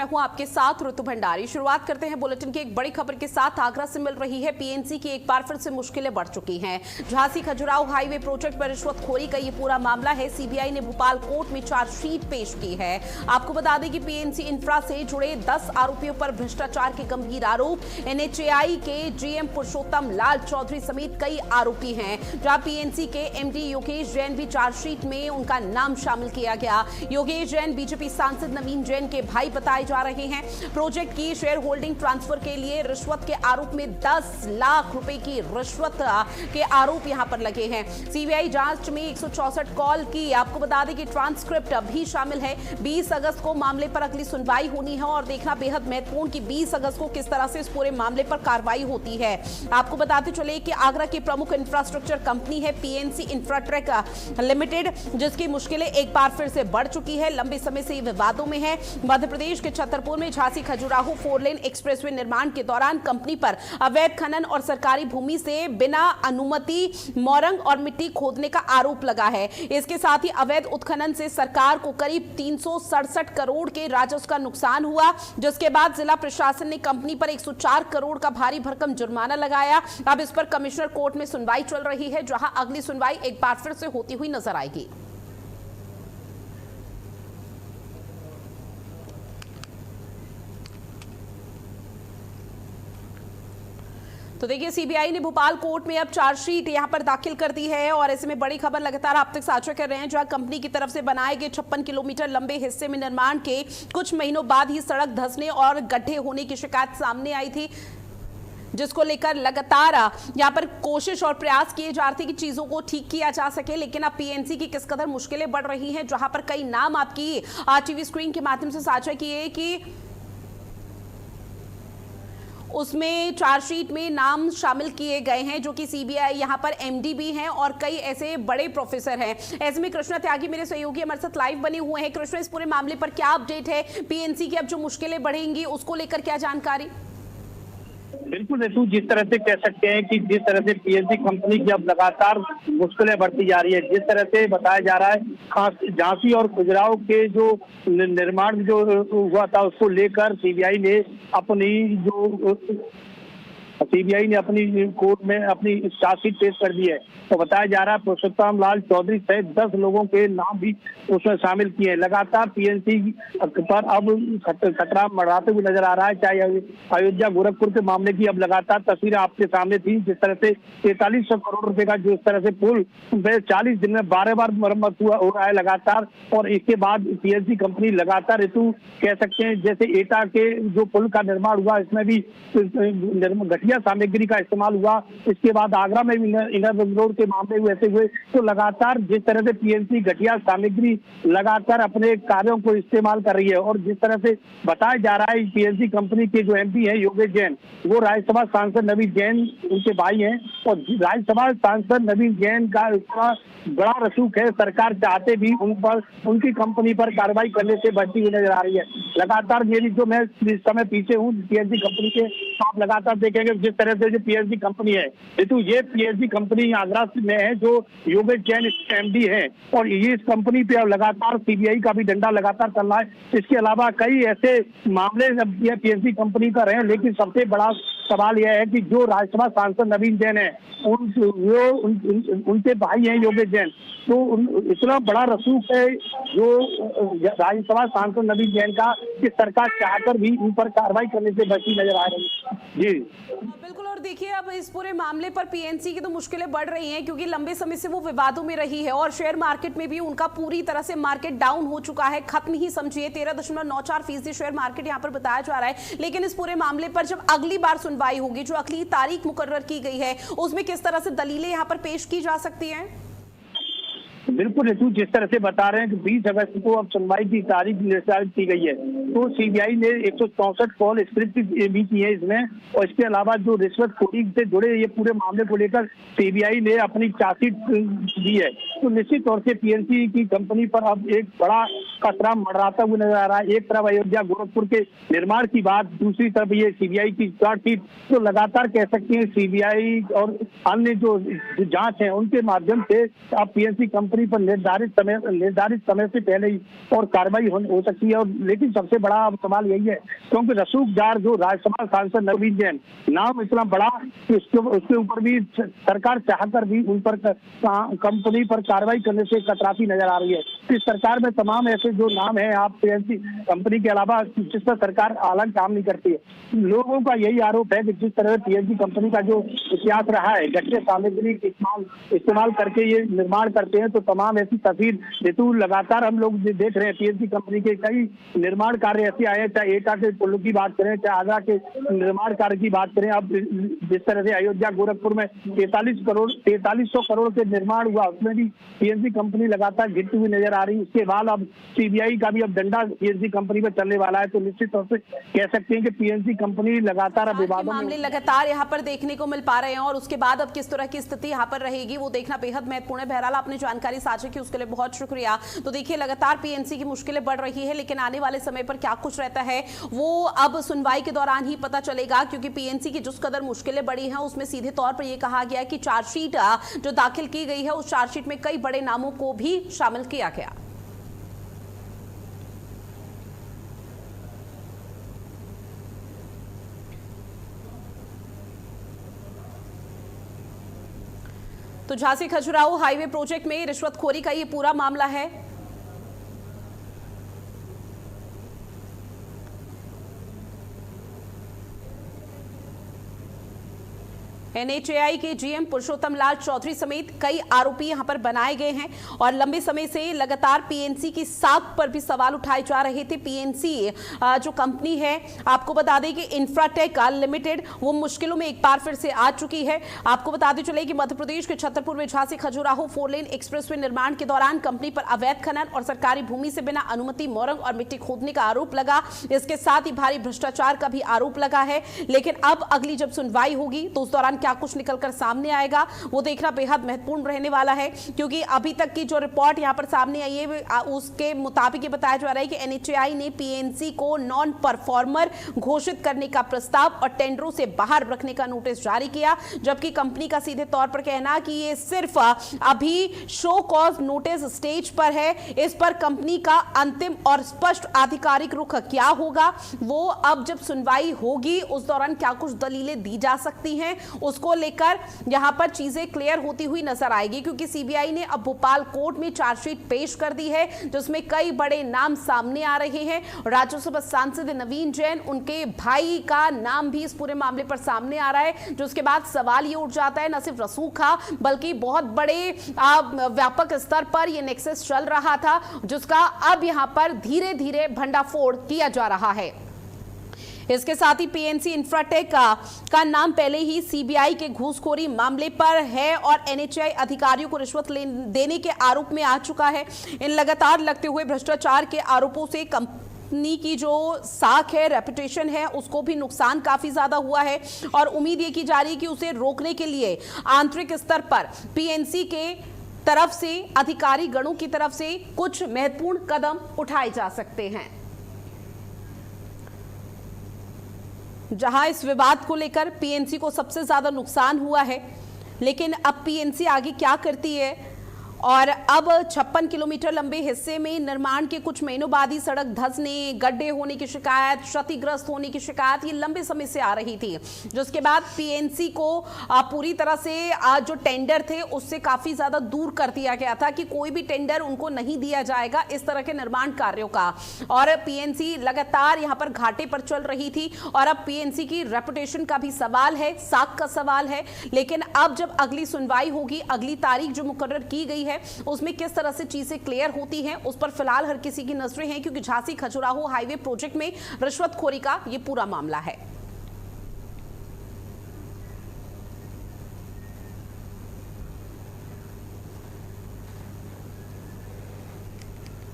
मैं हूं आपके साथ ऋतु भंडारी। शुरुआत करते हैं बुलेटिन की एक बड़ी खबर के साथ। आगरा से मिल रही है पीएनसी की एक बार फिर से मुश्किलें बढ़ चुकी हैं। झांसी खजुराहो हाईवे प्रोजेक्ट पर रिश्वतखोरी का ये पूरा मामला है। सीबीआई ने भोपाल कोर्ट में चार्जशीट पेश की है। आपको बता दें कि पीएनसी इंफ्रा से जुड़े 10 आरोपियों पर भ्रष्टाचार के गंभीर आरोप। एनएचएआई के जीएम पुरुषोत्तम लाल चौधरी समेत कई आरोपी हैं, जहां पीएनसी के एमडी योगेश जैन भी चार्जशीट में उनका नाम शामिल किया गया। योगेश जैन बीजेपी सांसद नवीन जैन के भाई बताए जा रहे हैं। प्रोजेक्ट की शेयर होल्डिंग ट्रांसफर के लिए रिश्वत के आरोप में 10 लाख रुपए की रिश्वत के आरोप यहां पर लगे हैं। सीबीआई जांच में 164 कॉल की। आपको बता दें कि ट्रांसक्रिप्ट भी शामिल है। 20 अगस्त को मामले पर अगली सुनवाई होनी है और देखना बेहद महत्वपूर्ण कि 20 अगस्त को किस तरह से इस पूरे मामले पर कार्रवाई होती है। आपको बताते चले कि आगरा की प्रमुख इंफ्रास्ट्रक्चर कंपनी है पीएनसी इंफ्राटेक लिमिटेड, जिसकी मुश्किलें एक बार फिर से बढ़ चुकी है। लंबे समय से विवादों में है। मध्य प्रदेश के छतरपुर में झांसी खजुराहो 4 लेन एक्सप्रेसवे निर्माण के दौरान कंपनी पर अवैध खनन और सरकारी भूमि से बिना अनुमति मोरंग और मिट्टी खोदने का आरोप लगा है। इसके साथ ही अवैध उत्खनन से सरकार को करीब 367 करोड़ के राजस्व का नुकसान हुआ, जिसके बाद जिला प्रशासन ने कंपनी पर 104 करोड़ का भारी भरकम जुर्माना लगाया। अब इस पर कमिश्नर कोर्ट में सुनवाई चल रही है, जहां अगली सुनवाई एक बार फिर से होती हुई नजर आएगी। तो देखिए, सीबीआई ने भोपाल कोर्ट में अब चार्जशीट यहां पर दाखिल कर दी है और ऐसे में बड़ी खबर लगातार आप तक साझा कर रहे हैं, जहां कंपनी की तरफ से बनाए गए 56 किलोमीटर लंबे हिस्से में निर्माण के कुछ महीनों बाद ही सड़क धंसने और गड्ढे होने की शिकायत सामने आई थी, जिसको लेकर लगातार यहां पर कोशिश और प्रयास किए जा रहे थे कि चीजों को ठीक किया जा सके। लेकिन अब पीएनसी की किस कदर मुश्किलें बढ़ रही हैं, जहां पर कई नाम आपकी टीवी स्क्रीन के माध्यम से साझा किए कि उसमें चार्जशीट में नाम शामिल किए गए हैं, जो कि सीबीआई यहां पर एमडी भी हैं और कई ऐसे बड़े प्रोफेसर हैं। ऐसे में कृष्णा त्यागी मेरे सहयोगी हमारे साथ लाइव बने हुए हैं। कृष्णा, इस पूरे मामले पर क्या अपडेट है? पीएनसी की अब जो मुश्किलें बढ़ेंगी उसको लेकर क्या जानकारी? बिल्कुल ऋतु, जिस तरह से कह सकते हैं कि जिस तरह से पीएनसी कंपनी की अब लगातार मुश्किलें बढ़ती जा रही है, जिस तरह से बताया जा रहा है, खास झांसी और खजुराहो के जो निर्माण जो हुआ था उसको लेकर सीबीआई ने अपनी कोर्ट में अपनी चार्जशीट पेश कर दी है। तो बताया जा रहा है पुरुषोत्तम लाल चौधरी सहित 10 लोगों के नाम भी उसमें शामिल किए हैं। लगातार पीएनसी पर अब खतरा मंडराते हुए नजर आ रहा है। चाहे अयोध्या गोरखपुर के मामले की अब लगातार तस्वीरें आपके सामने थी, जिस तरह से 4300 करोड़ रुपए का जो इस तरह से पुल 40 दिन में 12 बार मरम्मत हो रहा है लगातार। और इसके बाद पीएनसी कंपनी लगातार ऋतु कह सकते हैं, जैसे एटा के जो पुल का निर्माण हुआ इसमें भी घटिया सामग्री का इस्तेमाल हुआ। इसके बाद आगरा में भी इनर रिंग रोड के मामले वैसे हुए। तो लगातार जिस तरह से पीएनसी घटिया सामग्री लगाकर अपने कार्यों को इस्तेमाल कर रही है और जिस तरह से बताया जा रहा है पीएनसी कंपनी के जो एमपी हैं योगेश जैन, वो राज्यसभा सांसद नवीन जैन उनके भाई हैं और राज्यसभा सांसद नवीन जैन का इतना बड़ा रसूख है, सरकार चाहते भी उन पर उनकी कंपनी पर कार्रवाई करने से बचती हुई नजर आ रही है। लगातार मेरी जो मैं इस समय पीछे हूँ पीएनसी कंपनी के, आप लगातार देखेंगे जिस तरह से जो पीएनसी कंपनी है तो ये पीएनसी कंपनी आगरा में है, जो योगेश जैन एमडी है और ये इस कंपनी पे अब लगातार सीबीआई का भी डंडा लगातार चल रहा है। इसके अलावा कई ऐसे मामले पीएनसी कंपनी का रहे, लेकिन सबसे बड़ा सवाल यह है कि जो राज्यसभा सांसद नवीन जैन है उनके भाई हैं योगेश जैन, तो इतना बड़ा रसूख है जो राज्यसभा सांसद नवीन जैन का कि सरकार चाहकर भी उन पर कार्रवाई करने से बची नजर आ रही है। जी बिल्कुल। और देखिए, अब इस पूरे मामले पर पीएनसी की तो मुश्किलें बढ़ रही हैं, क्योंकि लंबे समय से वो विवादों में रही है और शेयर मार्केट में भी उनका पूरी तरह से मार्केट डाउन हो चुका है, खत्म ही समझिए। 13.94% शेयर मार्केट यहाँ पर बताया जा रहा है। लेकिन इस पूरे मामले पर जब अगली बार सुनवाई होगी, जो अगली तारीख मुकर्रर की गई है, उसमें किस तरह से दलीलें यहाँ पर पेश की जा सकती हैं? बिल्कुल ऋतु, जिस तरह से बता रहे हैं कि 20 अगस्त को अब सुनवाई की तारीख निर्धारित की गई है, तो सीबीआई ने 164 कॉल स्क्रिप्ट भी की है इसमें। और इसके अलावा जो रिश्वतखोरी से जुड़े ये पूरे मामले को लेकर सीबीआई ने अपनी चार्जशीट दी है। तो निश्चित तौर से पीएनसी की कंपनी पर अब एक बड़ा खतरा मंडराता हुआ नजर आ रहा है। एक तरफ अयोध्या गोरखपुर के निर्माण की बात, दूसरी तरफ ये सीबीआई की चार्जशीट, तो लगातार कह सकते हैं सीबीआई और अन्य जो जांच है उनके माध्यम से अब पीएनसी कंपनी पर निर्धारित समय से पहले ही और कार्रवाई हो सकती है। और लेकिन सबसे बड़ा अब सवाल यही है, क्योंकि रसूखदार जो राज्यसभा सांसद नवीन जैन, नाम इतना बड़ा कि उसके ऊपर भी सरकार चाहकर भी उन पर कंपनी पर कार्रवाई करने से कतराती नजर आ रही है। इस सरकार में तमाम ऐसे जो नाम है, आप पीएनसी कंपनी के अलावा जिस पर सरकार हालांकि काम नहीं करती है, लोगों का यही आरोप है कि जिस तरह पीएनसी कंपनी का जो इतिहास रहा है, घटिया सामग्री इस्तेमाल करके ये निर्माण करते हैं, तो तमाम ऐसी तस्वीर ऋतु लगातार हम लोग देख रहे हैं। पीएनसी कंपनी के कई निर्माण कार्य ऐसे आए, चाहे एटा के पुलों की बात करें, चाहे आगरा के निर्माण कार्य की बात करें। अब जिस तरह से अयोध्या गोरखपुर में 4300 करोड़ के निर्माण हुआ, उसमें भी पीएनसी कंपनी लगातार गिरती हुई नजर आ रही है। उसके बाद अब सीबीआई का भी अब डंडा पीएनसी कंपनी पर चलने वाला है, तो निश्चित तौर से कह सकते हैं कि पीएनसी कंपनी लगातार अब विवादों मामले लगातार यहाँ पर देखने को मिल पा रहे हैं और उसके बाद अब किस तरह की स्थिति यहाँ पर रहेगी वो देखना बेहद महत्वपूर्ण है। बहरहाल आपने जानकारी साझा की उसके लिए बहुत शुक्रिया। तो देखिए लगातार पीएनसी की मुश्किलें बढ़ रही है, लेकिन आने वाले समय पर क्या कुछ रहता है वो अब सुनवाई के दौरान ही पता चलेगा, क्योंकि पीएनसी की जिस कदर मुश्किलें बढ़ी हैं उसमें सीधे तौर पर यह कहा गया कि चार्जशीट जो दाखिल की गई है उस चार्जशीट में कई बड़े नामों को भी शामिल किया गया। तो झांसी खजुराहो हाईवे प्रोजेक्ट में रिश्वतखोरी का ये पूरा मामला है। एनएचएआई के जीएम पुरुषोत्तम लाल चौधरी समेत कई आरोपी यहां पर बनाए गए हैं और लंबे समय से लगातार पीएनसी की साख पर भी सवाल उठाए जा रहे थे। पीएनसी जो कंपनी है, आपको बता दें कि इंफ्राटेक लिमिटेड वो मुश्किलों में एक बार फिर से आ चुकी है। आपको बताते चले कि मध्य प्रदेश के छतरपुर में झांसी खजुराहो 4 लेन एक्सप्रेसवे निर्माण के दौरान कंपनी पर अवैध खनन और सरकारी भूमि से बिना अनुमति मोरंग और मिट्टी खोदने का आरोप लगा। इसके साथ ही भारी भ्रष्टाचार का भी आरोप लगा है। लेकिन अब अगली जब सुनवाई होगी तो उस दौरान क्या कुछ निकलकर सामने आएगा वो देखना बेहद महत्वपूर्ण रहने वाला है, क्योंकि अभी तक की जो रिपोर्ट यहां पर सामने आई है उसके मुताबिक ये बताया जा रहा है कि एनएचएआई ने पीएनसी को नॉन परफॉर्मर घोषित करने का प्रस्ताव और टेंडरों से बाहर रखने का नोटिस जारी किया, जबकि कंपनी का सीधे तौर पर कहना कि ये सिर्फ अभी शो कॉज नोटिस स्टेज पर है। इस पर कंपनी का अंतिम और स्पष्ट आधिकारिक रुख क्या होगा वो अब जब सुनवाई होगी उस दौरान क्या कुछ दलीलें दी जा सकती हैं उसको लेकर यहां पर चीजें क्लियर होती हुई नजर आएगी, क्योंकि सीबीआई ने अब भोपाल कोर्ट में चार्जशीट पेश कर दी है जिसमें कई बड़े नाम सामने आ रहे हैं। राज्यसभा सांसद नवीन जैन, उनके भाई का नाम भी इस पूरे मामले पर सामने आ रहा है, जो उसके बाद सवाल ये उठ जाता है न सिर्फ रसूखा बल्कि बहुत बड़े व्यापक स्तर पर यह नेक्सस चल रहा था, जिसका अब यहां पर धीरे धीरे भंडाफोड़ किया जा रहा है। इसके साथ ही पीएनसी इंफ्राटेक का नाम पहले ही सीबीआई के घूसखोरी मामले पर है और एनएचएआई अधिकारियों को रिश्वत देने के आरोप में आ चुका है। इन लगातार लगते हुए भ्रष्टाचार के आरोपों से कंपनी की जो साख है, रेपुटेशन है, उसको भी नुकसान काफी ज्यादा हुआ है और उम्मीद ये की जा रही है कि उसे रोकने के लिए आंतरिक स्तर पर पीएनसी के तरफ से, अधिकारी गणों की तरफ से कुछ महत्वपूर्ण कदम उठाए जा सकते हैं। जहां इस विवाद को लेकर पीएनसी को सबसे ज्यादा नुकसान हुआ है, लेकिन अब पीएनसी आगे क्या करती है और अब 56 किलोमीटर लंबे हिस्से में निर्माण के कुछ महीनों बाद ही सड़क धंसने, गड्ढे होने की शिकायत, क्षतिग्रस्त होने की शिकायत ये लंबे समय से आ रही थी, जिसके बाद पीएनसी को पूरी तरह से जो टेंडर थे उससे काफी ज्यादा दूर कर दिया गया था कि कोई भी टेंडर उनको नहीं दिया जाएगा इस तरह के निर्माण कार्यों का। और पीएनसी लगातार यहाँ पर घाटे पर चल रही थी और अब पीएनसी की रेपुटेशन का भी सवाल है, साख का सवाल है। लेकिन अब जब अगली सुनवाई होगी, अगली तारीख जो मुकर्रर की गई है उसमें किस तरह से चीजें क्लियर होती हैं उस पर फिलहाल हर किसी की नजरें हैं, क्योंकि झांसी खजुराहो हाईवे प्रोजेक्ट में रिश्वतखोरी का ये पूरा मामला है।